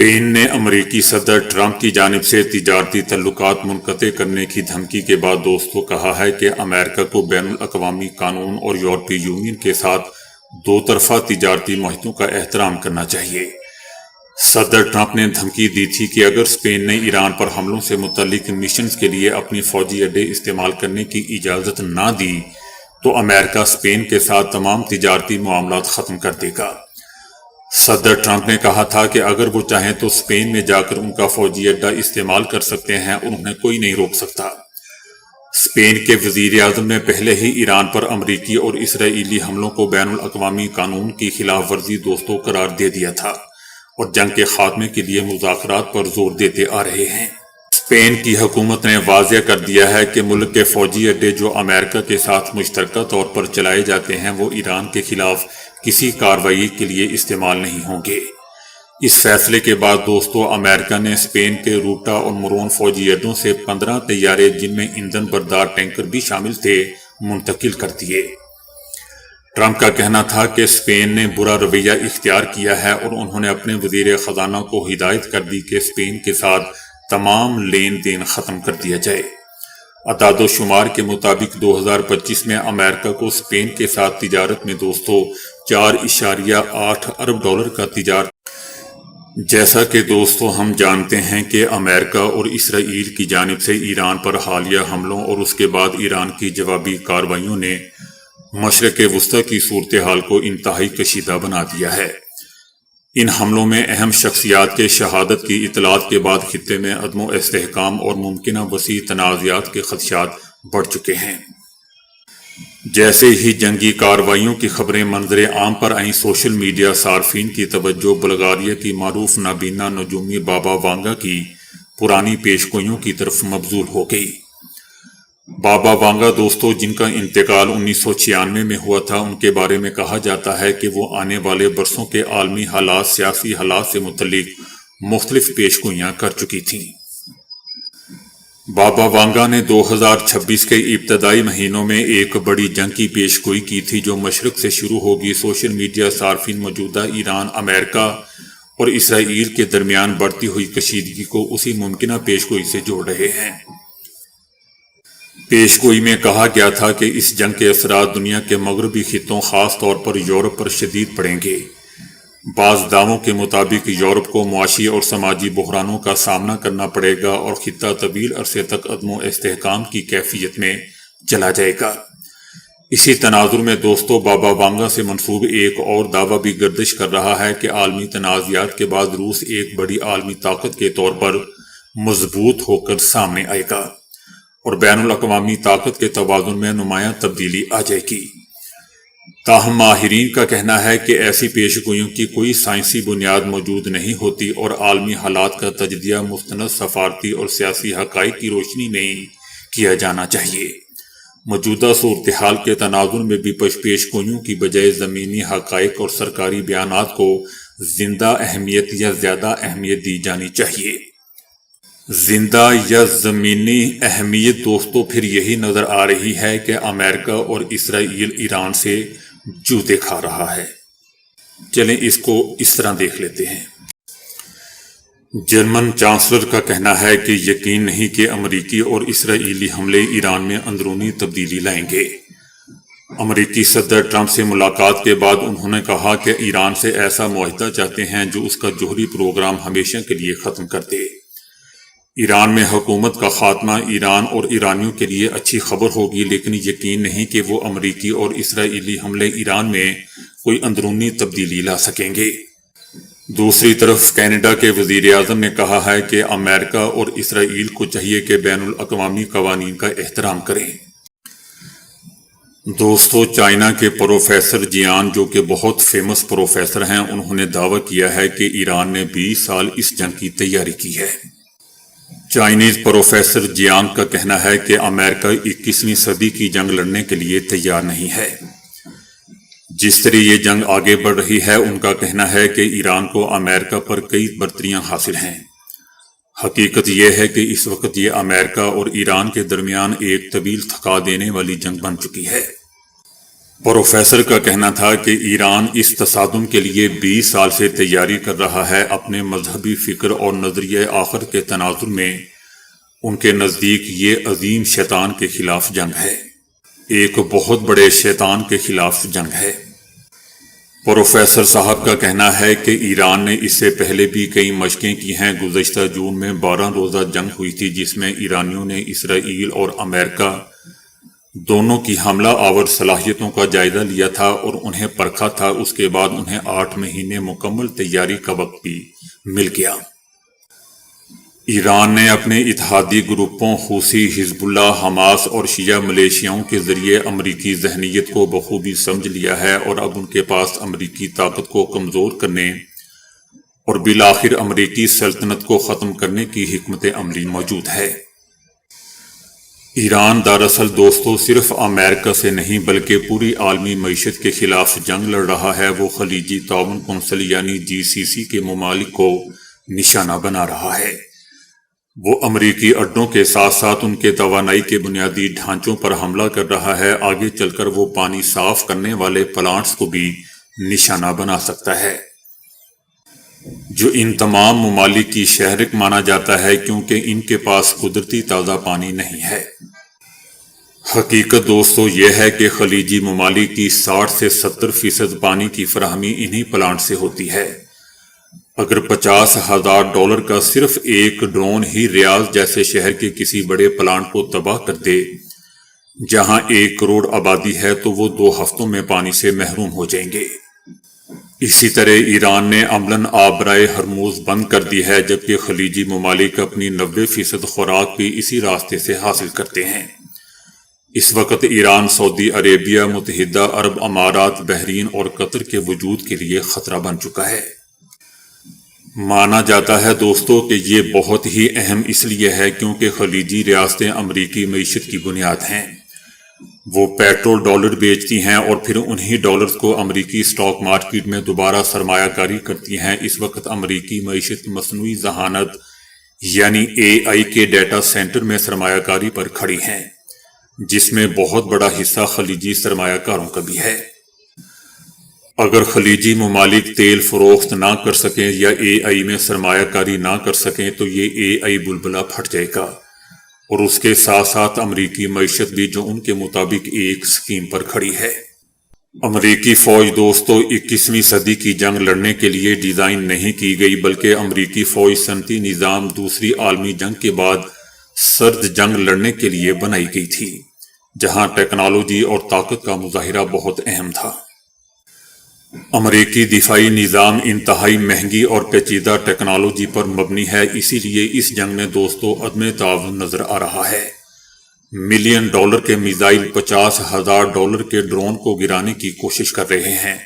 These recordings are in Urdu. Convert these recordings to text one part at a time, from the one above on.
اسپین نے امریکی صدر ٹرمپ کی جانب سے تجارتی تعلقات منقطع کرنے کی دھمکی کے بعد دوستوں کہا ہے کہ امریکہ کو بین الاقوامی قانون اور یورپی یونین کے ساتھ دو طرفہ تجارتی معاہدوں کا احترام کرنا چاہیے۔ صدر ٹرمپ نے دھمکی دی تھی کہ اگر اسپین نے ایران پر حملوں سے متعلق مشنز کے لیے اپنی فوجی اڈے استعمال کرنے کی اجازت نہ دی تو امریکہ اسپین کے ساتھ تمام تجارتی معاملات ختم کر دے گا۔ صدر ٹرمپ نے کہا تھا کہ اگر وہ چاہیں تو اسپین میں جا کر ان کا فوجی اڈا استعمال کر سکتے ہیں اور انہیں کوئی نہیں روک سکتا۔ اسپین کے وزیر اعظم نے پہلے ہی ایران پر امریکی اور اسرائیلی حملوں کو بین الاقوامی قانون کی خلاف ورزی دوستوں قرار دے دیا تھا اور جنگ کے خاتمے کے لیے مذاکرات پر زور دیتے آ رہے ہیں۔ اسپین کی حکومت نے واضح کر دیا ہے کہ ملک کے فوجی اڈے جو امریکہ کے ساتھ مشترکہ طور پر چلائے جاتے ہیں وہ ایران کے خلاف کسی کارروائی کے لیے استعمال نہیں ہوں گے۔ اس فیصلے کے بعد دوستو امریکہ نے اسپین کے روٹا اور مرون فوجی اڈوں سے 15 طیارے جن میں ایندھن بردار ٹینکر بھی شامل تھے منتقل کر دیے۔ ٹرمپ کا کہنا تھا کہ اسپین نے برا رویہ اختیار کیا ہے اور انہوں نے اپنے وزیر خزانہ کو ہدایت کر دی کہ اسپین کے ساتھ تمام لین دین ختم کر دیا جائے۔ اعداد و شمار کے مطابق 2025 میں امریکہ کو اسپین کے ساتھ تجارت میں دوستو 4.8 ارب ڈالر کا تجارت۔ جیسا کہ دوستو ہم جانتے ہیں کہ امریکہ اور اسرائیل کی جانب سے ایران پر حالیہ حملوں اور اس کے بعد ایران کی جوابی کارروائیوں نے مشرق وسطی کی صورتحال کو انتہائی کشیدہ بنا دیا ہے۔ ان حملوں میں اہم شخصیات کے شہادت کی اطلاعات کے بعد خطے میں عدم و استحکام اور ممکنہ وسیع تنازعات کے خدشات بڑھ چکے ہیں۔ جیسے ہی جنگی کارروائیوں کی خبریں منظر عام پر آئیں، سوشل میڈیا صارفین کی توجہ بلغاریہ کی معروف نابینا نجومی بابا وانگا کی پرانی پیشگوئیوں کی طرف مبذول ہو گئی۔ بابا وانگا دوستو جن کا انتقال 1996 میں ہوا تھا، ان کے بارے میں کہا جاتا ہے کہ وہ آنے والے برسوں کے عالمی حالات، سیاسی حالات سے متعلق مختلف پیشگوئیاں کر چکی تھیں۔ بابا وانگا نے 2026 کے ابتدائی مہینوں میں ایک بڑی جنگ کی پیشگوئی کی تھی جو مشرق سے شروع ہوگی۔ سوشل میڈیا صارفین موجودہ ایران، امریکہ اور اسرائیل کے درمیان بڑھتی ہوئی کشیدگی کو اسی ممکنہ پیشگوئی سے جوڑ رہے ہیں۔ پیشگوئی میں کہا گیا تھا کہ اس جنگ کے اثرات دنیا کے مغربی خطوں خاص طور پر یورپ پر شدید پڑیں گے۔ بعض دعووں کے مطابق یورپ کو معاشی اور سماجی بحرانوں کا سامنا کرنا پڑے گا اور خطہ طویل عرصے تک عدم و استحکام کی کیفیت میں چلا جائے گا۔ اسی تناظر میں دوستو بابا وانگا سے منسوب ایک اور دعویٰ بھی گردش کر رہا ہے کہ عالمی تنازعات کے بعد روس ایک بڑی عالمی طاقت کے طور پر مضبوط ہو کر سامنے آئے گا اور بین الاقوامی طاقت کے توازن میں نمایاں تبدیلی آ جائے گی۔ تاہم ماہرین کا کہنا ہے کہ ایسی پیشگوئیوں کی کوئی سائنسی بنیاد موجود نہیں ہوتی اور عالمی حالات کا تجزیہ مستند سفارتی اور سیاسی حقائق کی روشنی میں ہی کیا جانا چاہیے۔ موجودہ صورتحال کے تناظر میں بھی پیشگوئیوں کی بجائے زمینی حقائق اور سرکاری بیانات کو زندہ اہمیت یا زیادہ اہمیت دی جانی چاہیے۔ زندہ یا زمینی اہمیت دوستو پھر یہی نظر آ رہی ہے کہ امریکہ اور اسرائیل ایران سے جوتے کھا رہا ہے۔ چلیں اس کو اس طرح دیکھ لیتے ہیں۔ جرمن چانسلر کا کہنا ہے کہ یقین نہیں کہ امریکی اور اسرائیلی حملے ایران میں اندرونی تبدیلی لائیں گے۔ امریکی صدر ٹرمپ سے ملاقات کے بعد انہوں نے کہا کہ ایران سے ایسا معاہدہ چاہتے ہیں جو اس کا جوہری پروگرام ہمیشہ کے لیے ختم کر دے۔ ایران میں حکومت کا خاتمہ ایران اور ایرانیوں کے لیے اچھی خبر ہوگی، لیکن یقین نہیں کہ وہ امریکی اور اسرائیلی حملے ایران میں کوئی اندرونی تبدیلی لا سکیں گے۔ دوسری طرف کینیڈا کے وزیر اعظم نے کہا ہے کہ امریکہ اور اسرائیل کو چاہیے کہ بین الاقوامی قوانین کا احترام کریں۔ دوستو چائنا کے پروفیسر جیان جو کہ بہت فیمس پروفیسر ہیں، انہوں نے دعویٰ کیا ہے کہ ایران نے 20 سال اس جنگ کی تیاری کی ہے۔ چائنیز پروفیسر جیانگ کا کہنا ہے کہ امریکہ 21ویں صدی کی جنگ لڑنے کے لیے تیار نہیں ہے۔ جس طرح یہ جنگ آگے بڑھ رہی ہے، ان کا کہنا ہے کہ ایران کو امریکہ پر کئی برتریاں حاصل ہیں۔ حقیقت یہ ہے کہ اس وقت یہ امریکہ اور ایران کے درمیان ایک طویل تھکا دینے والی جنگ بن چکی ہے۔ پروفیسر کا کہنا تھا کہ ایران اس تصادم کے لیے 20 سال سے تیاری کر رہا ہے۔ اپنے مذہبی فکر اور نظریہ آخر کے تناظر میں ان کے نزدیک یہ عظیم شیطان کے خلاف جنگ ہے، ایک بہت بڑے شیطان کے خلاف جنگ ہے۔ پروفیسر صاحب کا کہنا ہے کہ ایران نے اس سے پہلے بھی کئی مشقیں کی ہیں۔ گزشتہ جون میں 12 روزہ جنگ ہوئی تھی، جس میں ایرانیوں نے اسرائیل اور امریکہ دونوں کی حملہ آور صلاحیتوں کا جائزہ لیا تھا اور انہیں پرکھا تھا۔ اس کے بعد انہیں 8 مہینے مکمل تیاری کا وقت بھی مل گیا۔ ایران نے اپنے اتحادی گروپوں حوثی، حزب اللہ، حماس اور شیعہ ملیشیاؤں کے ذریعے امریکی ذہنیت کو بخوبی سمجھ لیا ہے اور اب ان کے پاس امریکی طاقت کو کمزور کرنے اور بالآخر امریکی سلطنت کو ختم کرنے کی حکمت عملی موجود ہے۔ ایران دراصل دوستو صرف امریکہ سے نہیں بلکہ پوری عالمی معیشت کے خلاف جنگ لڑ رہا ہے۔ وہ خلیجی تعاون کونسل یعنی GCC کے ممالک کو نشانہ بنا رہا ہے۔ وہ امریکی اڈوں کے ساتھ ساتھ ان کے توانائی کے بنیادی ڈھانچوں پر حملہ کر رہا ہے۔ آگے چل کر وہ پانی صاف کرنے والے پلانٹس کو بھی نشانہ بنا سکتا ہے، جو ان تمام ممالک کی شہرک مانا جاتا ہے کیونکہ ان کے پاس قدرتی تازہ پانی نہیں ہے۔ حقیقت دوستو یہ ہے کہ خلیجی ممالک کی 60 سے 70% پانی کی فراہمی انہی پلانٹ سے ہوتی ہے۔ اگر $50,000 کا صرف ایک ڈرون ہی ریاض جیسے شہر کے کسی بڑے پلانٹ کو تباہ کر دے جہاں 1 کروڑ آبادی ہے تو وہ 2 ہفتوں میں پانی سے محروم ہو جائیں گے۔ اسی طرح ایران نے عملاً آبرائے ہرموز بند کر دی ہے، جبکہ خلیجی ممالک اپنی 90% خوراک بھی اسی راستے سے حاصل کرتے ہیں۔ اس وقت ایران سعودی عربیہ، متحدہ عرب امارات، بحرین اور قطر کے وجود کے لیے خطرہ بن چکا ہے۔ مانا جاتا ہے دوستو کہ یہ بہت ہی اہم اس لیے ہے کیونکہ خلیجی ریاستیں امریکی معیشت کی بنیاد ہیں۔ وہ پیٹرول ڈالر بیچتی ہیں اور پھر انہی ڈالرز کو امریکی سٹاک مارکیٹ میں دوبارہ سرمایہ کاری کرتی ہیں۔ اس وقت امریکی معیشت مصنوعی ذہانت یعنی AI کے ڈیٹا سینٹر میں سرمایہ کاری پر کھڑی ہیں، جس میں بہت بڑا حصہ خلیجی سرمایہ کاروں کا بھی ہے۔ اگر خلیجی ممالک تیل فروخت نہ کر سکیں یا AI میں سرمایہ کاری نہ کر سکیں تو یہ AI بلبلہ پھٹ جائے گا، اور اس کے ساتھ ساتھ امریکی معیشت بھی، جو ان کے مطابق ایک سکیم پر کھڑی ہے۔ امریکی فوج دوستو 21ویں صدی کی جنگ لڑنے کے لیے ڈیزائن نہیں کی گئی، بلکہ امریکی فوج صنعتی نظام دوسری عالمی جنگ کے بعد سرد جنگ لڑنے کے لیے بنائی گئی تھی، جہاں ٹیکنالوجی اور طاقت کا مظاہرہ بہت اہم تھا۔ امریکی دفاعی نظام انتہائی مہنگی اور پیچیدہ ٹیکنالوجی پر مبنی ہے، اسی لیے اس جنگ میں دوستو عدم تعاون نظر آ رہا ہے۔ $1 ملین کے میزائل $50,000 کے ڈرون کو گرانے کی کوشش کر رہے ہیں،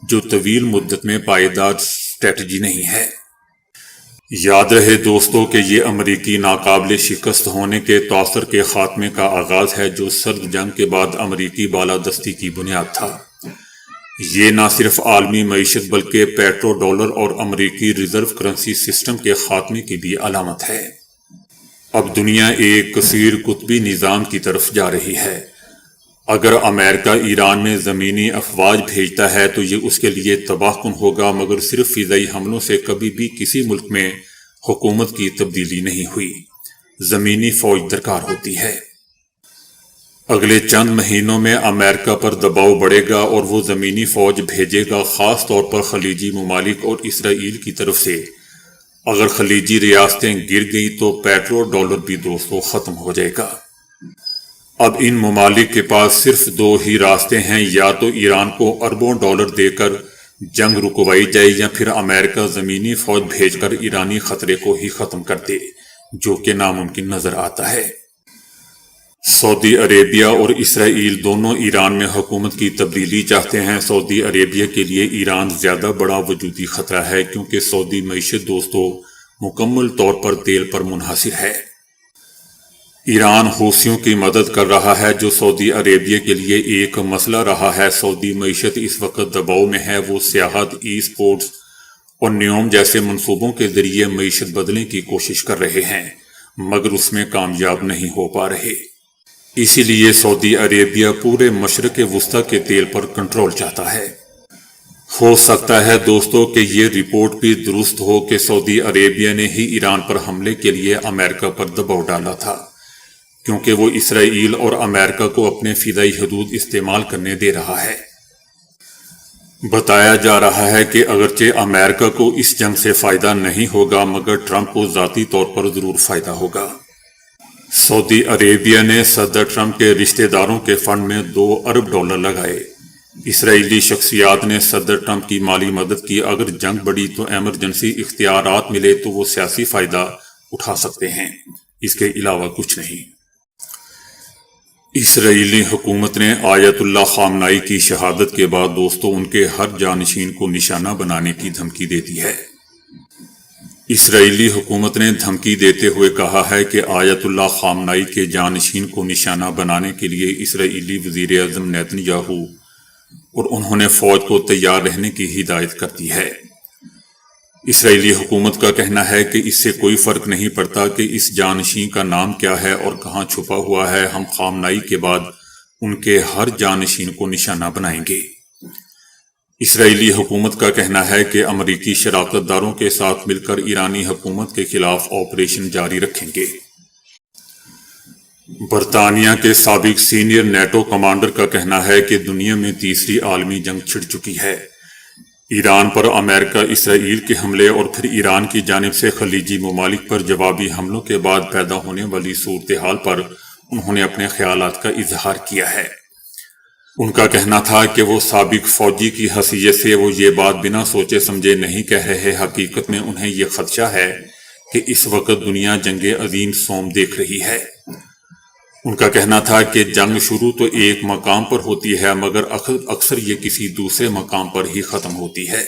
جو طویل مدت میں پائیدار اسٹریٹجی نہیں ہے۔ یاد رہے دوستو کہ یہ امریکی ناقابل شکست ہونے کے تاثر کے خاتمے کا آغاز ہے، جو سرد جنگ کے بعد امریکی بالادستی کی بنیاد تھا۔ یہ نہ صرف عالمی معیشت بلکہ پیٹرو ڈالر اور امریکی ریزرو کرنسی سسٹم کے خاتمے کی بھی علامت ہے۔ اب دنیا ایک کثیر قطبی نظام کی طرف جا رہی ہے۔ اگر امریکہ ایران میں زمینی افواج بھیجتا ہے تو یہ اس کے لیے تباہ کن ہوگا، مگر صرف فضائی حملوں سے کبھی بھی کسی ملک میں حکومت کی تبدیلی نہیں ہوئی۔ زمینی فوج درکار ہوتی ہے۔ اگلے چند مہینوں میں امریکہ پر دباؤ بڑھے گا اور وہ زمینی فوج بھیجے گا، خاص طور پر خلیجی ممالک اور اسرائیل کی طرف سے۔ اگر خلیجی ریاستیں گر گئیں تو پیٹرو ڈالر بھی دوستو ختم ہو جائے گا۔ اب ان ممالک کے پاس صرف 2 ہی راستے ہیں، یا تو ایران کو اربوں ڈالر دے کر جنگ رکوائی جائے یا پھر امریکہ زمینی فوج بھیج کر ایرانی خطرے کو ہی ختم کر دے، جو کہ ناممکن نظر آتا ہے۔ سعودی عربیہ اور اسرائیل دونوں ایران میں حکومت کی تبدیلی چاہتے ہیں۔ سعودی عربیہ کے لیے ایران زیادہ بڑا وجودی خطرہ ہے کیونکہ سعودی معیشت دوستو مکمل طور پر تیل پر منحصر ہے۔ ایران حوثیوں کی مدد کر رہا ہے، جو سعودی عربیہ کے لیے ایک مسئلہ رہا ہے۔ سعودی معیشت اس وقت دباؤ میں ہے۔ وہ سیاحت، ای سپورٹس اور نیوم جیسے منصوبوں کے ذریعے معیشت بدلنے کی کوشش کر رہے ہیں، مگر اس میں کامیاب نہیں ہو پا رہے۔ اسی لیے سعودی عربیہ پورے مشرق وسطی کے تیل پر کنٹرول چاہتا ہے۔ ہو سکتا ہے دوستو کہ یہ رپورٹ بھی درست ہو کہ سعودی عربیہ نے ہی ایران پر حملے کے لیے امریکہ پر دباؤ ڈالا تھا، کیونکہ وہ اسرائیل اور امریکہ کو اپنے فضائی حدود استعمال کرنے دے رہا ہے۔ بتایا جا رہا ہے کہ اگرچہ امریکہ کو اس جنگ سے فائدہ نہیں ہوگا، مگر ٹرمپ کو ذاتی طور پر ضرور فائدہ ہوگا۔ سعودی عربیہ نے صدر ٹرمپ کے رشتہ داروں کے فنڈ میں $2 ارب لگائے۔ اسرائیلی شخصیات نے صدر ٹرمپ کی مالی مدد کی۔ اگر جنگ بڑھی تو ایمرجنسی اختیارات ملے تو وہ سیاسی فائدہ اٹھا سکتے ہیں، اس کے علاوہ کچھ نہیں۔ اسرائیلی حکومت نے آیت اللہ خامنائی کی شہادت کے بعد دوستوں ان کے ہر جانشین کو نشانہ بنانے کی دھمکی دے دی ہے۔ اسرائیلی حکومت نے دھمکی دیتے ہوئے کہا ہے کہ آیت اللہ خامنائی کے جانشین کو نشانہ بنانے کے لیے اسرائیلی وزیر اعظم نیتن یاہو اور انہوں نے فوج کو تیار رہنے کی ہدایت کر دی ہے۔ اسرائیلی حکومت کا کہنا ہے کہ اس سے کوئی فرق نہیں پڑتا کہ اس جانشین کا نام کیا ہے اور کہاں چھپا ہوا ہے، ہم خامنائی کے بعد ان کے ہر جانشین کو نشانہ بنائیں گے۔ اسرائیلی حکومت کا کہنا ہے کہ امریکی شراکت داروں کے ساتھ مل کر ایرانی حکومت کے خلاف آپریشن جاری رکھیں گے۔ برطانیہ کے سابق سینئر نیٹو کمانڈر کا کہنا ہے کہ دنیا میں تیسری عالمی جنگ چھڑ چکی ہے۔ ایران پر امریکہ اسرائیل کے حملے اور پھر ایران کی جانب سے خلیجی ممالک پر جوابی حملوں کے بعد پیدا ہونے والی صورتحال پر انہوں نے اپنے خیالات کا اظہار کیا ہے۔ ان کا کہنا تھا کہ وہ سابق فوجی کی حیثیت سے وہ یہ بات بنا سوچے سمجھے نہیں کہہ رہے، حقیقت میں انہیں یہ خدشہ ہے کہ اس وقت دنیا جنگ عظیم سوم دیکھ رہی ہے۔ ان کا کہنا تھا کہ جنگ شروع تو ایک مقام پر ہوتی ہے، مگر اکثر یہ کسی دوسرے مقام پر ہی ختم ہوتی ہے۔